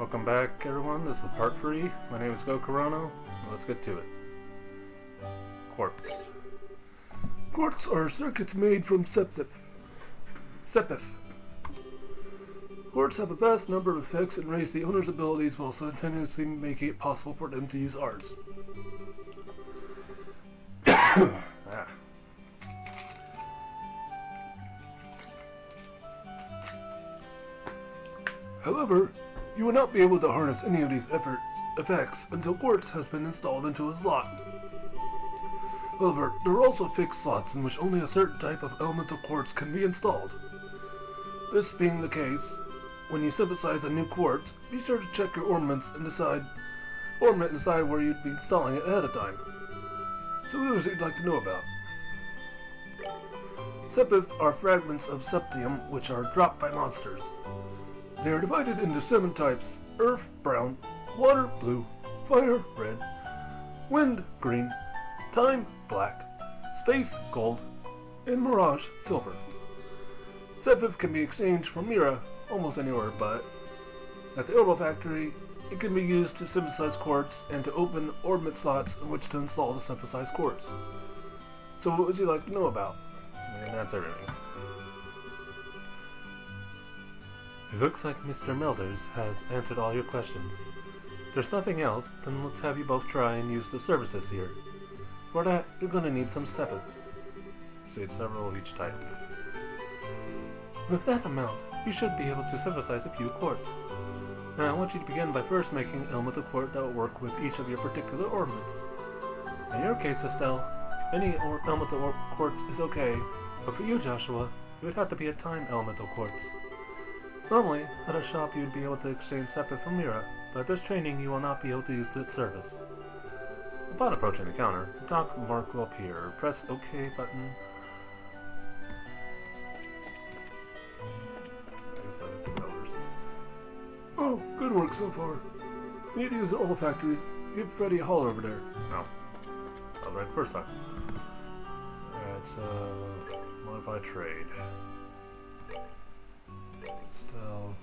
Welcome back, everyone. This is part 3. My name is GoCorono. Let's get to it. Quartz. Quartz are circuits made from sepith. Quartz have a vast number of effects and raise the owner's abilities while simultaneously making it possible for them to use ours. However, you will not be able to harness any of these effects until quartz has been installed into a slot. However, there are also fixed slots in which only a certain type of elemental quartz can be installed. This being the case, when you synthesize a new quartz, be sure to check your ornament and decide where you'd be installing it ahead of time. So what is it you'd like to know about? Sepith are fragments of septium which are dropped by monsters. They are divided into 7 types: earth, brown; water, blue; fire, red; wind, green; time, black; space, gold; and mirage, silver. Sepith can be exchanged for Mira almost anywhere, but at the Orbital Factory, it can be used to synthesize quartz and to open ornament slots in which to install the synthesized quartz. So what would you like to know about? And that's everything. It looks like Mr. Melders has answered all your questions. If there's nothing else, then let's have you both try and use the services here. For that, you're gonna need some sepith. Save several of each type. With that amount, you should be able to synthesize a few quartz. Now I want you to begin by first making an elemental quartz that will work with each of your particular ornaments. In your case, Estelle, any elemental quartz is okay, but for you, Joshua, it would have to be a time elemental quartz. Normally, at a shop you would be able to exchange sepith for Mira, but at this training you will not be able to use this service. Upon approaching the counter, the dock mark will appear. Press OK button. Oh, good work so far. You need to use the Orbital Factory. Give Freddy a holler over there. No. That was right the first time. Alright, modify trade. Still.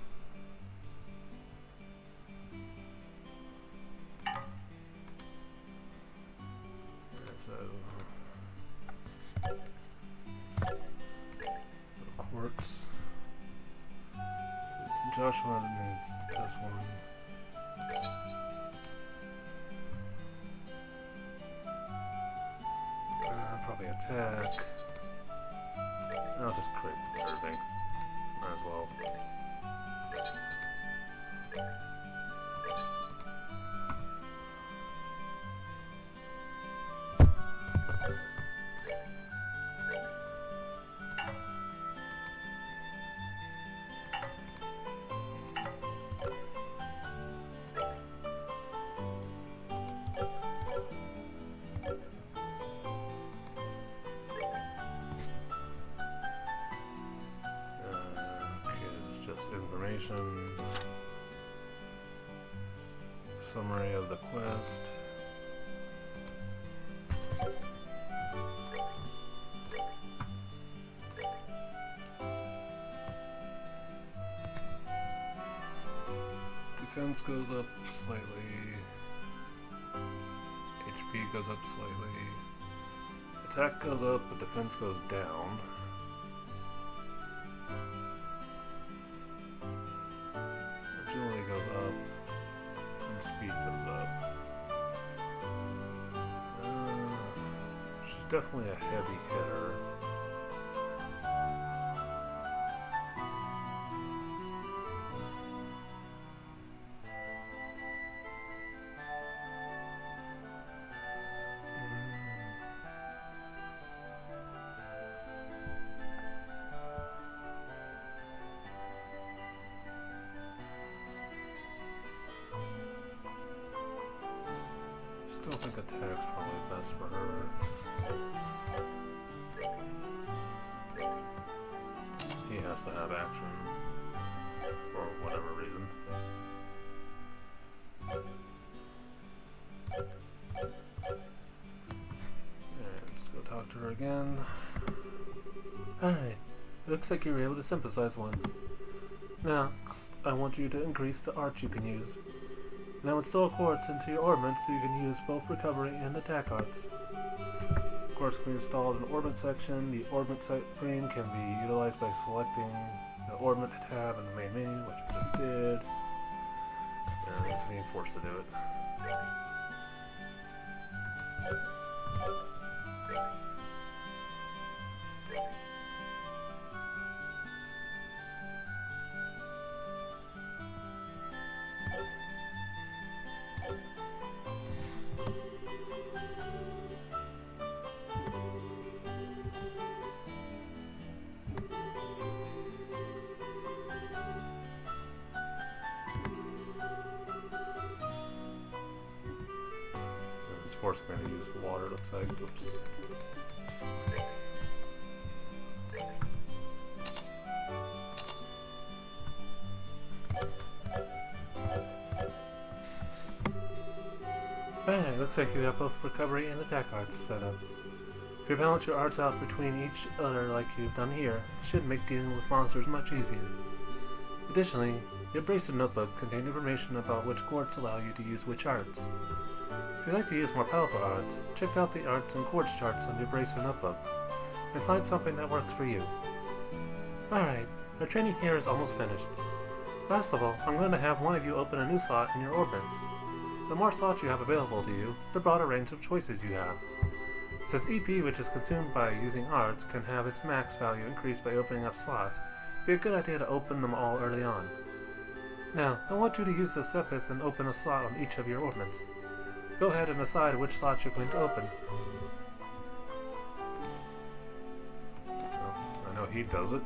Quartz. Joshua needs this one. Probably attack. I'll just create everything. Might as well. Information. Summary of the quest. Defense goes up slightly. HP goes up slightly. Attack goes up, but defense goes down. Agility goes up, and speed goes up. She's definitely a heavy hitter. I think attack's probably best for her. He has to have action for whatever reason. And let's go talk to her again. Alright, looks like you were able to synthesize one. Now, I want you to increase the arts you can use. Now install quartz into your orbments so you can use both recovery and attack arts. Quartz can be installed in the orbment section. The orbment screen can be utilized by selecting the orbment tab in the main menu, which I just did. And it's being forced to do it. Force going to use water, looks like. Oops. Bang! Looks like you have both recovery and attack arts set up. If you balance your arts out between each other like you've done here, it should make dealing with monsters much easier. Additionally, the abrasive notebook contains information about which quartz allow you to use which arts. If you'd like to use more powerful arts, check out the arts and quartz charts on the abrasive notebook, and find something that works for you. Alright, our training here is almost finished. Last of all, I'm going to have one of you open a new slot in your orbits. The more slots you have available to you, the broader range of choices you have. Since EP, which is consumed by using arts, can have its max value increased by opening up slots, it'd be a good idea to open them all early on. Now, I want you to use the Sepith and open a slot on each of your orbits. Go ahead and decide which slots you're going to open. Well, I know he does it,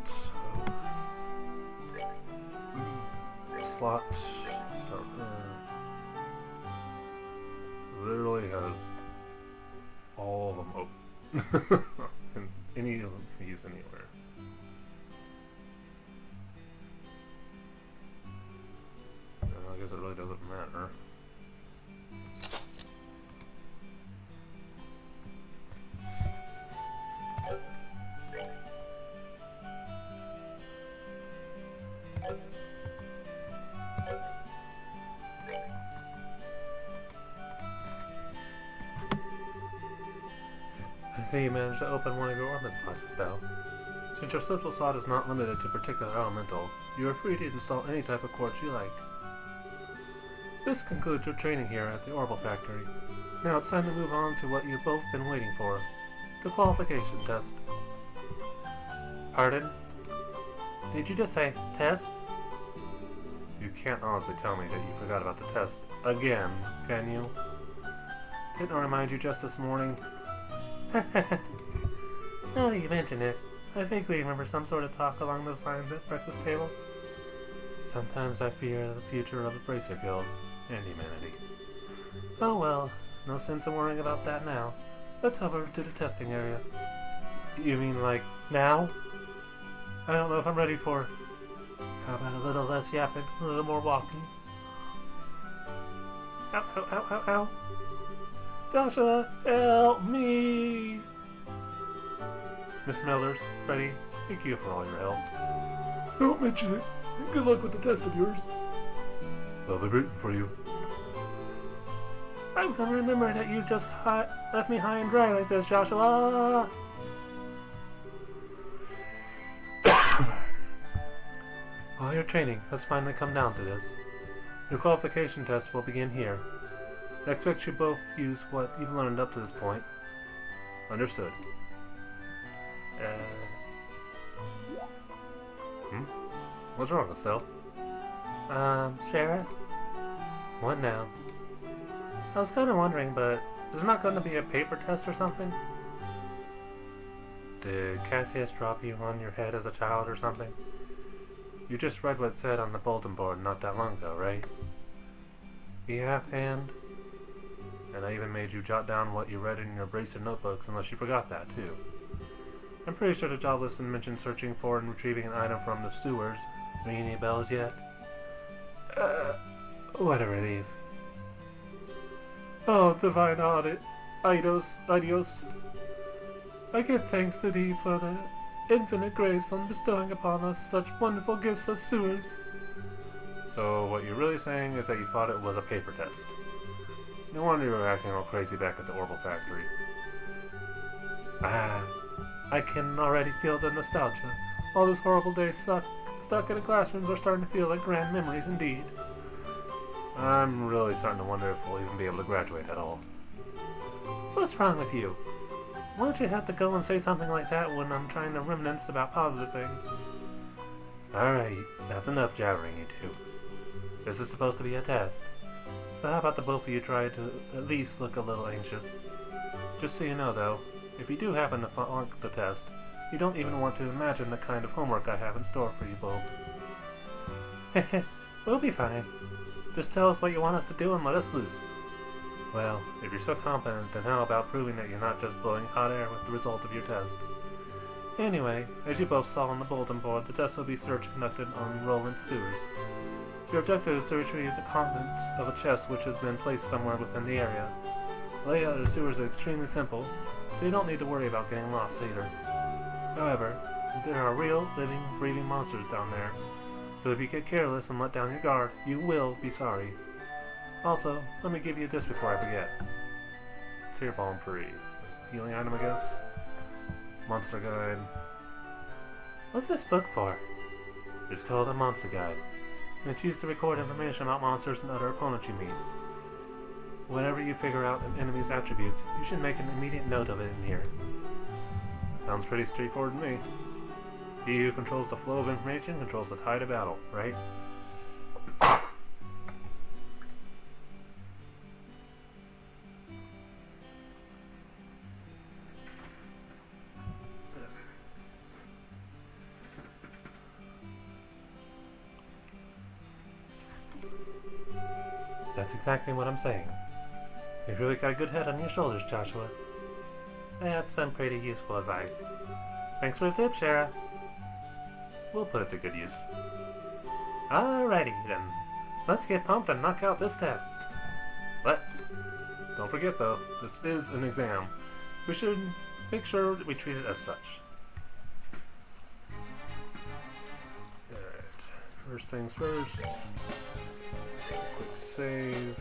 so... Slot... literally has all of them open. And any of them can use anywhere. I guess it really doesn't matter. I see you managed to open one of your orbit slots, Estelle. Since your simple slot is not limited to particular elemental, you are free to install any type of quartz you like. This concludes your training here at the Orbital Factory. Now it's time to move on to what you've both been waiting for, the qualification test. Pardon? Did you just say test? You can't honestly tell me that you forgot about the test again, can you? Didn't I remind you just this morning? Now that you mention it, I vaguely remember some sort of talk along those lines at breakfast table. Sometimes I fear the future of the Bracer Guild and humanity. Oh well, no sense in worrying about that now. Let's head over to the testing area. You mean like now? I don't know if I'm ready for... How about a little less yapping, a little more walking? Ow, ow, ow, ow, ow. Joshua, help me! Miss Mellors, Freddy, thank you for all your help. Don't mention it. Good luck with the test of yours. They'll be rooting for you. I'm gonna remember that you just left me high and dry like this, Joshua! While your training has finally come down to this, your qualification test will begin here. I expect you both use what you've learned up to this point. Understood. What's wrong, Estelle? Sheriff? What now? I was kind of wondering, but is there not going to be a paper test or something? Did Cassius drop you on your head as a child or something? You just read what it said on the bulletin board not that long ago, right? Be half-hand? And I even made you jot down what you read in your bracer notebooks, unless you forgot that, too. I'm pretty sure the job listing mentioned searching for and retrieving an item from the sewers. Ring any bells yet? What a relief. Oh, divine audit. Adios. I give thanks to thee for the infinite grace on bestowing upon us such wonderful gifts as sewers. So what you're really saying is that you thought it was a paper test. No wonder you were acting all crazy back at the Orbital Factory. Ah, I can already feel the nostalgia. All those horrible days stuck in the classrooms are starting to feel like grand memories indeed. I'm really starting to wonder if we'll even be able to graduate at all. What's wrong with you? Why don't you have to go and say something like that when I'm trying to reminisce about positive things? Alright, that's enough jabbering, you two. This is supposed to be a test. So how about the both of you try to at least look a little anxious? Just so you know though, if you do happen to flunk the test, you don't even want to imagine the kind of homework I have in store for you both. Heh, we'll be fine. Just tell us what you want us to do and let us loose. Well, if you're so confident, then how about proving that you're not just blowing hot air with the result of your test? Anyway, as you both saw on the bulletin board, the test will be search conducted on Roland sewers. Your objective is to retrieve the contents of a chest which has been placed somewhere within the area. The layout of the sewers is extremely simple, so you don't need to worry about getting lost either. However, there are real, living, breathing monsters down there, so if you get careless and let down your guard, you will be sorry. Also, let me give you this before I forget. Clear Balm free. Healing item, I guess? Monster Guide. What's this book for? It's called a Monster Guide, and it's used to record information about monsters and other opponents you meet. Whenever you figure out an enemy's attributes, you should make an immediate note of it in here. Sounds pretty straightforward to me. He who controls the flow of information controls the tide of battle, right? That's exactly what I'm saying. You've really got a good head on your shoulders, Joshua. I have some pretty useful advice. Thanks for the tip, Shara. We'll put it to good use. Alrighty then. Let's get pumped and knock out this test. Let's. Don't forget though, this is an exam. We should make sure that we treat it as such. Alright. First things first. Quick save.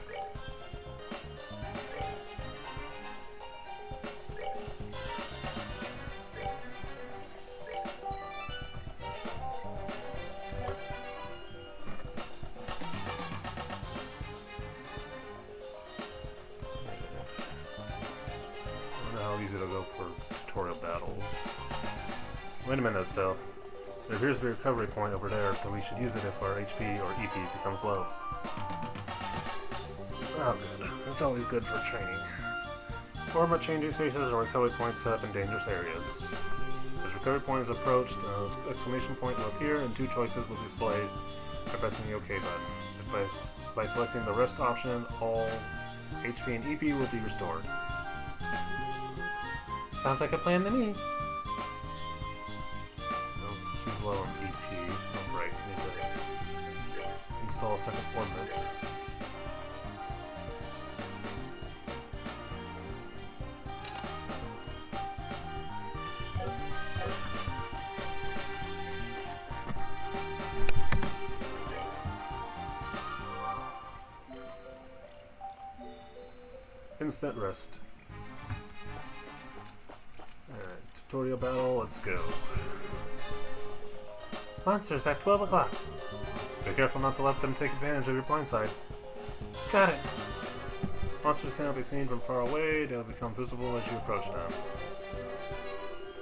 It'll go for tutorial battles. Wait a minute, still. There appears to be a recovery point over there, so we should use it if our HP or EP becomes low. Oh, good. That's always good for training. Format changing stations or recovery points set up in dangerous areas. As recovery point is approached, an exclamation point will appear and two choices will be displayed by pressing the OK button. By selecting the rest option, all HP and EP will be restored. Sounds like a plan to me. Nope, she's low on EP. Oh, right, need to install a second format. Instant rest. Tutorial battle, let's go. Monsters at 12 o'clock. Be careful not to let them take advantage of your blind side. Got it. Monsters cannot be seen from far away, they'll become visible as you approach them.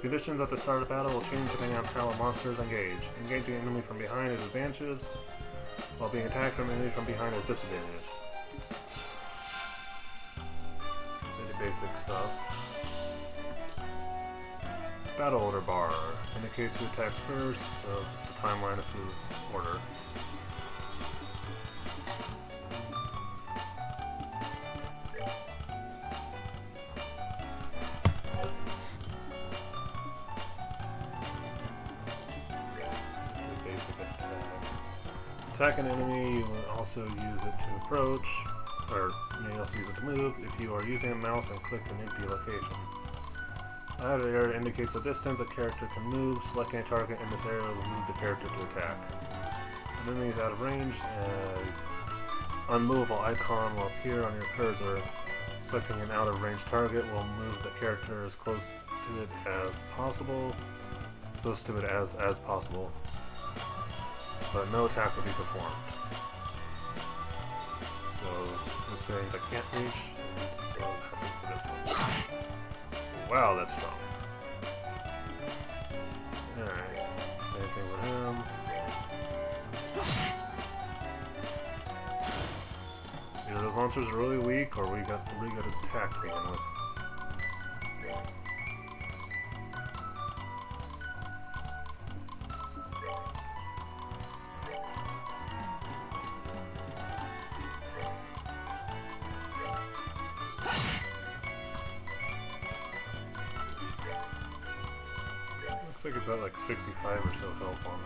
Conditions at the start of battle will change depending on how a monster is engaged. Engaging an enemy from behind is advantageous, while being attacked from an enemy from behind is disadvantage. Pretty basic stuff. Battle order bar indicates who attacks first, so just a timeline of who order. Basic attack. Attack an enemy, you will also use it to approach, or you may also use it to move if you are using a mouse and click an empty location. Either area indicates the distance a character can move. Selecting a target in this area will move the character to attack. Enemies out of range, unmovable icon will appear on your cursor. Selecting an out of range target will move the character as close to it as possible. As possible. But no attack will be performed. So this range I can't reach. So it happens for this one. Wow, that's strong. Alright. Same thing with him. Either those monsters are really weak or we got really good attack to begin with. Looks like it's at like 65 or so health on it.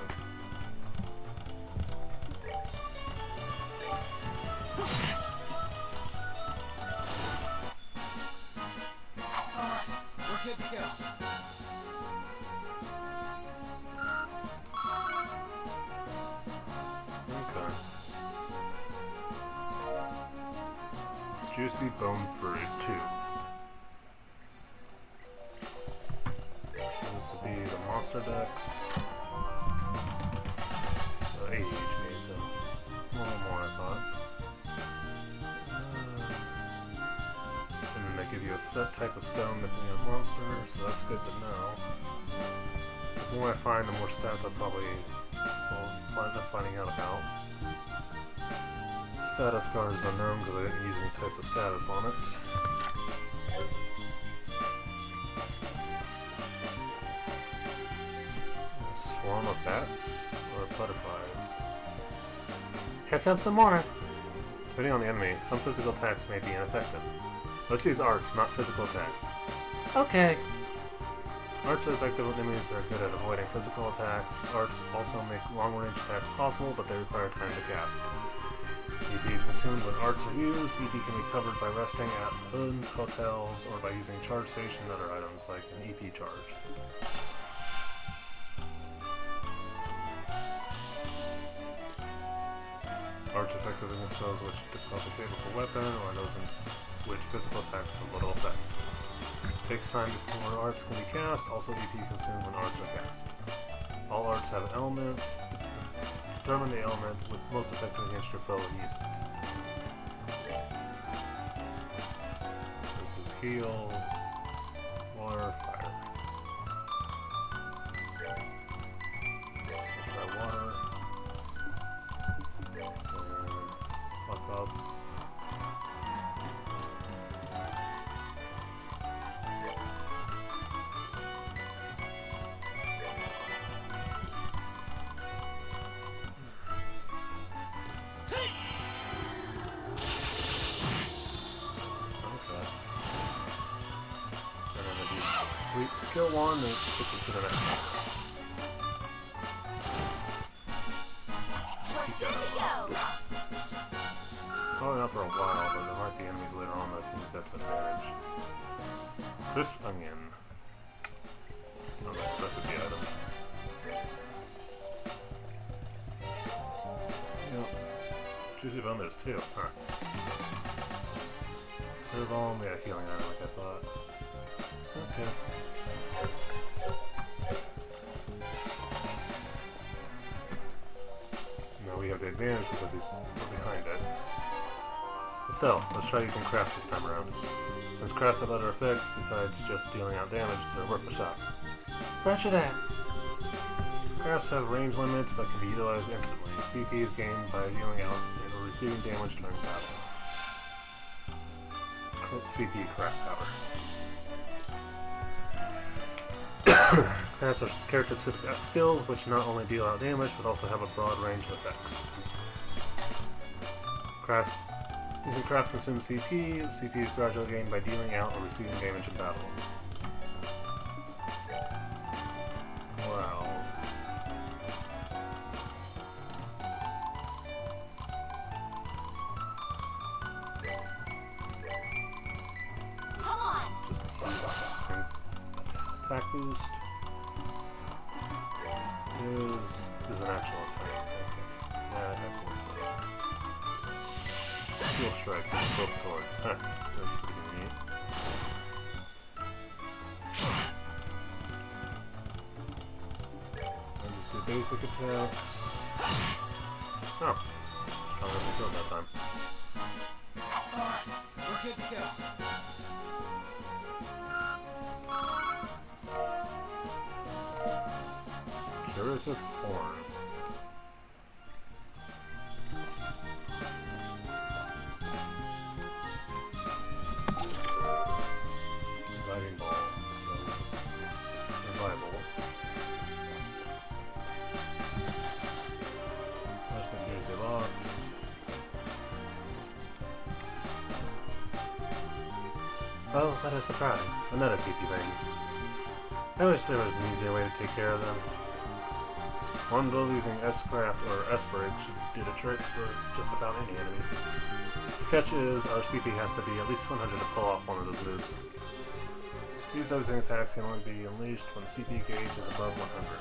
We're good to go. Okay. Juicy Bone Fruit 2. So this will be the monster dex. 80 HP, so a little more I thought. And then they give you a set type of stone depending on monster, so that's good to know. The more I find, the more stats I probably will end up finding out about. Status card is unknown because I didn't use any types of status on it. A swarm of bats or butterflies. Here comes some more! Depending on the enemy, some physical attacks may be ineffective. Let's use arts, not physical attacks. Okay. Arts are effective with enemies that are good at avoiding physical attacks. Arts also make long-range attacks possible, but they require time to cast. EP is consumed when arts are used. EP can be covered by resting at inns, hotels, or by using charge station and other items like an EP charge. Arts effective against those which develop a favorable weapon or those in which physical attacks have little effect. Takes time before arts can be cast, also EP consumed when arts are cast. All arts have an element. Determine the element with most effective against your foe and use it. This is heal, water, fire. Try water. Fuck up. Kill one and switch it to the next one. Probably not for a while, but there might be enemies later on that can use that to advantage. Crisp onion. Oh, that's the recipe item. Yep. Juicy bone there's two. Huh. Serve on, yeah, healing item like I thought. Okay. Now we have the advantage because we're behind it. So, let's try using crafts this time around. Since crafts have other effects besides just dealing out damage, they're worth a shot. Where should I? Crafts have range limits but can be utilized instantly. CP is gained by dealing out or receiving damage during battle. CP craft power. Crafts are character-specific skills which not only deal out damage but also have a broad range of effects. Using crafts consumes CP. CP is gradually gained by dealing out or receiving damage in battle. Wow. Come on! Attack boost is an actual attack. Okay. Steel Strike with both swords. Huh, that's pretty neat. And just do basic attacks. Oh, stronger than shield that time. Alright, we're good to go. Curative Horn. Reviving Ball. Revival. That's the Tuesday lock. Oh, what a surprise. Another PP thing. I wish there was an easier way to take care of them. One build using S-Craft or S-Break should do the trick for just about any enemy. The catch is our CP has to be at least 100 to pull off one of those moves. These dosing attacks can only be unleashed when the CP gauge is above 100.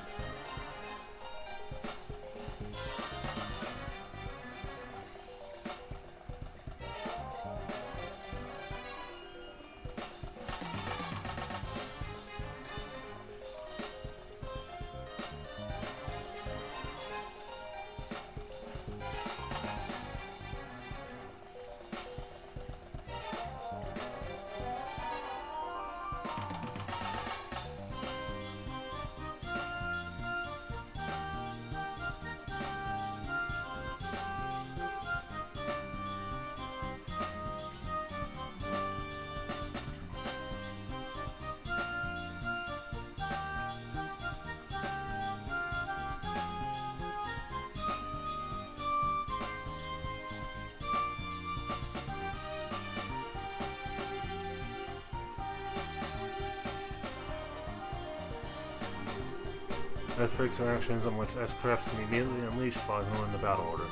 S-Breaks are actions on which S-Crafts can be immediately unleashed by ignoring the battle order.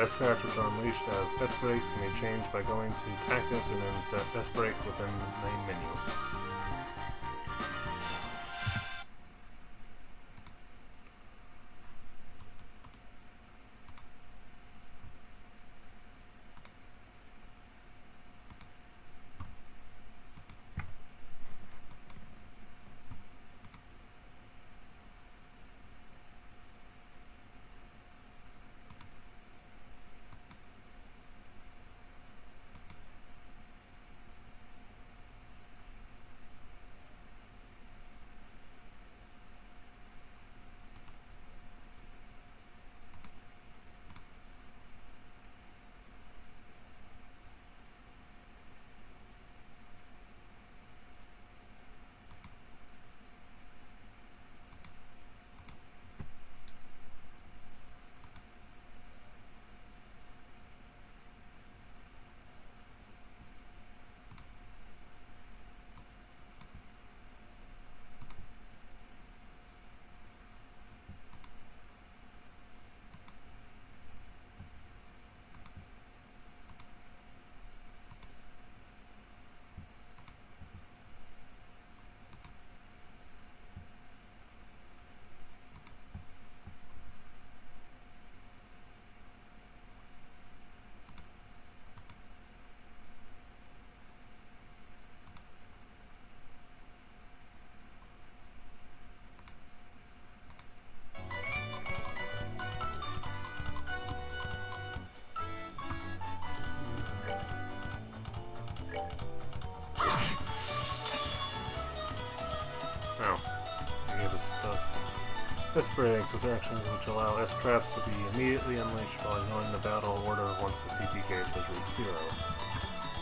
S-Crafts which are unleashed as S-Breaks may change by going to Tactics and then set S-Break within the main menu. S-Breaks is actions which allow S-Traps to be immediately unleashed while ignoring the battle order once the CP gauge has reached 0.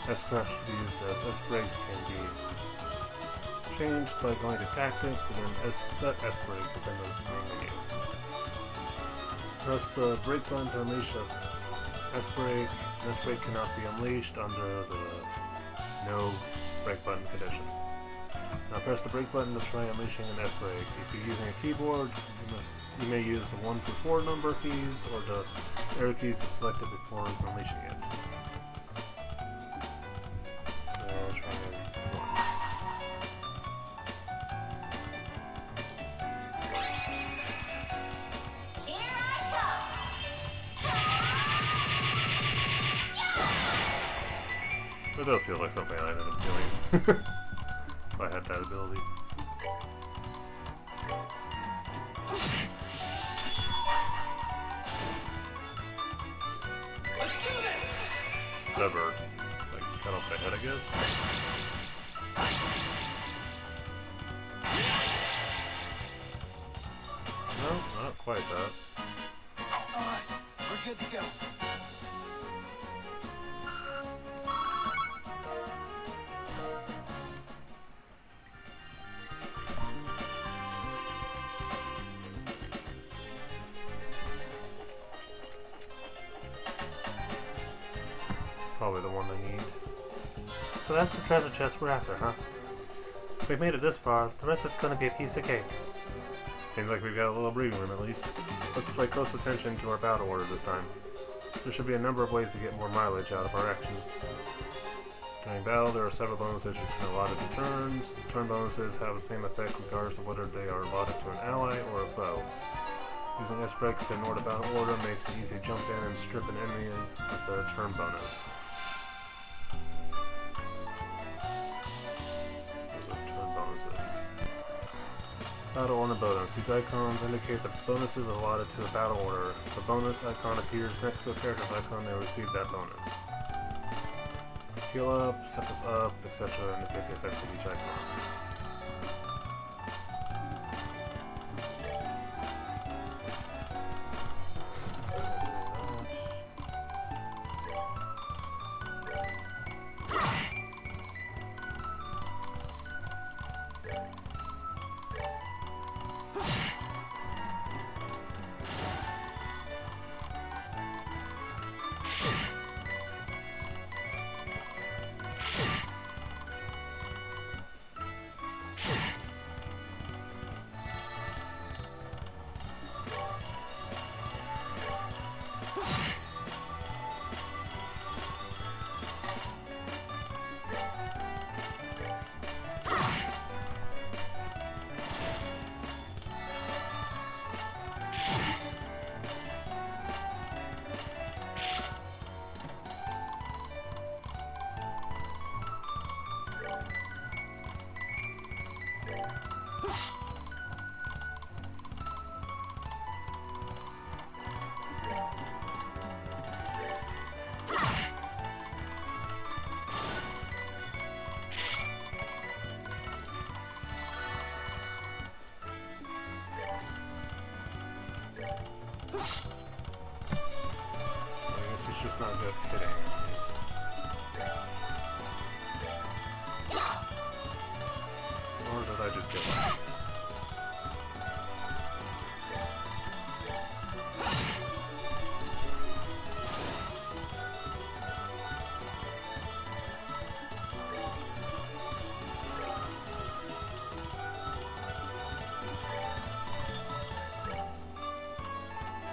S-Traps should be used as S-Breaks can be changed by going to Tactics and then set S-Break within the main menu. Press the break button to unleash a S-Break. S-Break cannot be unleashed under the no break button condition. Now press the break button to try unleashing an S-Break. If you're using a keyboard, you may use the 1 through 4 number keys or the arrow keys to select it before unleashing it. So I'll try 1. Here I come! It does feel like something I ended up doing. If I had that ability. Severed. Like, cut off the head, I guess? No, not quite that. Alright, we're good to go. Probably the one they need. So that's the treasure chest we're after, huh? We've made it this far, the rest is gonna be a piece of cake. Seems like we've got a little breathing room at least. Let's pay close attention to our battle order this time. There should be a number of ways to get more mileage out of our actions. During battle, there are several bonuses which are allotted to turns. Turn bonuses have the same effect regardless of whether they are allotted to an ally or a foe. Using S-Breaks to ignore the battle order makes it easy to jump in and strip an enemy with the turn bonus. Battle order bonus. These icons indicate the bonuses allotted to the battle order. The bonus icon appears next to the character's icon that received that bonus. Heal up, step up, etc. indicate the effects of each icon. Not good hitting. Or did I just get it?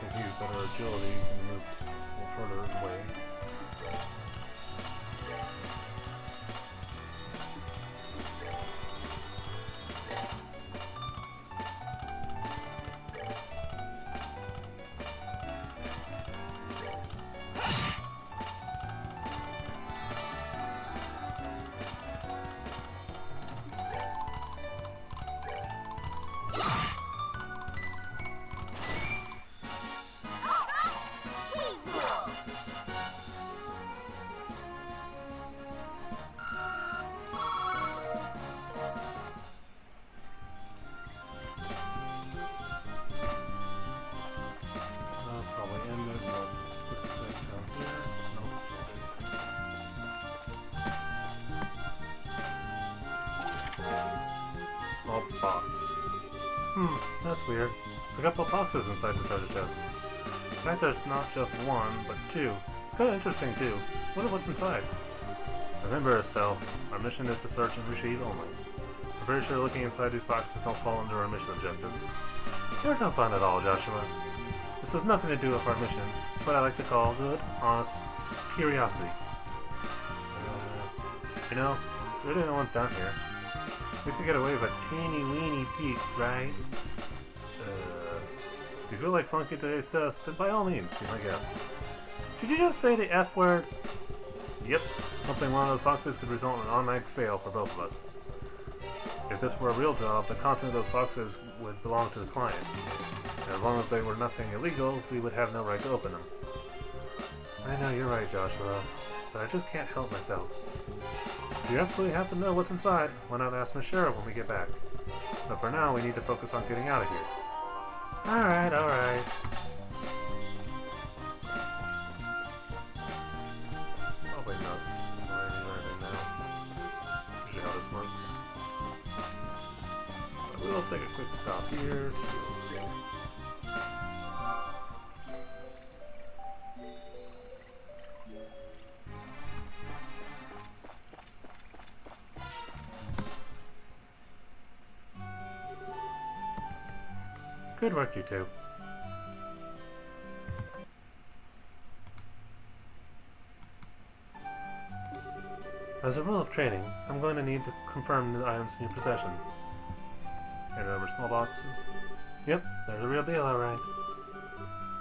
If you use better agility, you can move further away. Box. That's weird. There's a couple of boxes inside the treasure chest. In fact, there's not just one, but two. It's kind of interesting, too. Wonder what's inside. Remember, Estelle, our mission is to search and retrieve only. I'm pretty sure looking inside these boxes don't fall under our mission objective. You're no fun at all, Joshua. This has nothing to do with our mission. It's what I like to call good, honest curiosity. You know, really no one's down here. We could get away with a teeny weeny peek, right? If you feel like flunking today's test, then by all means, be my guest. Did you just say the F word? Yep, something one of those boxes could result in an automatic fail for both of us. If this were a real job, the content of those boxes would belong to the client. And as long as they were nothing illegal, we would have no right to open them. I know you're right, Joshua, but I just can't help myself. If you absolutely have to know what's inside, why not ask Miss Sheriff when we get back? But for now, we need to focus on getting out of here. Alright, alright. Oh wait, no. Usually how this works. We'll take a quick stop here. Good work, you two. As a rule of training, I'm going to need to confirm the items in your possession. Hand over small boxes. Yep, they're the real deal, alright.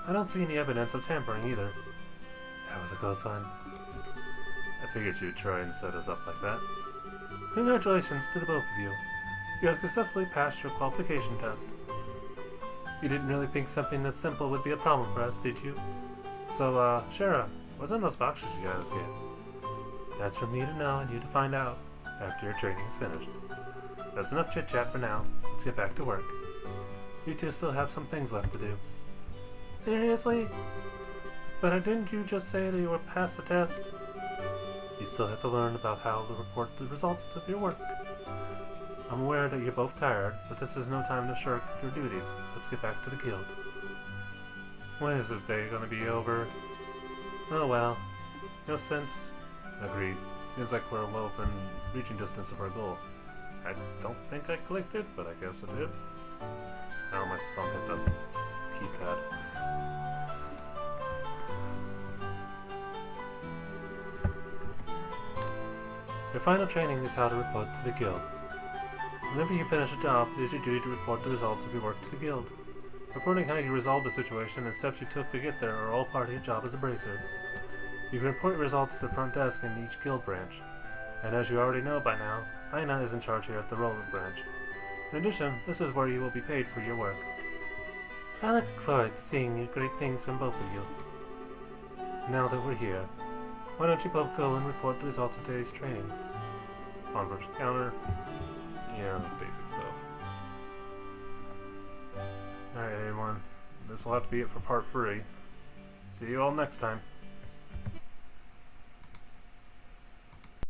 I don't see any evidence of tampering either. That was a close one. I figured you'd try and set us up like that. Congratulations to the both of you. You have successfully passed your qualification test. You didn't really think something this simple would be a problem for us, did you? So, Shara, what's in those boxes you guys get? That's for me to know and you to find out after your training is finished. That's enough chit-chat for now. Let's get back to work. You two still have some things left to do. Seriously? But didn't you just say that you were past the test? You still have to learn about how to report the results of your work. I'm aware that you're both tired, but this is no time to shirk your duties. Let's get back to the guild. When is this day gonna be over? Oh well. No sense. Agreed. Seems like we're well within reaching distance of our goal. I don't think I clicked it, but I guess I did. Now my thumb hit the keypad. Your final training is how to report to the guild. Whenever you finish a job, it is your duty to report the results of your work to the guild. Reporting how you resolved the situation and steps you took to get there are all part of your job as a bracer. You can report your results to the front desk in each guild branch. And as you already know by now, Aina is in charge here at the Roland branch. In addition, this is where you will be paid for your work. I look forward to seeing great things from both of you. Now that we're here, why don't you both go and report the results of today's training? On versus counter. Yeah, basic stuff. Alright everyone, this will have to be it for part 3. See you all next time.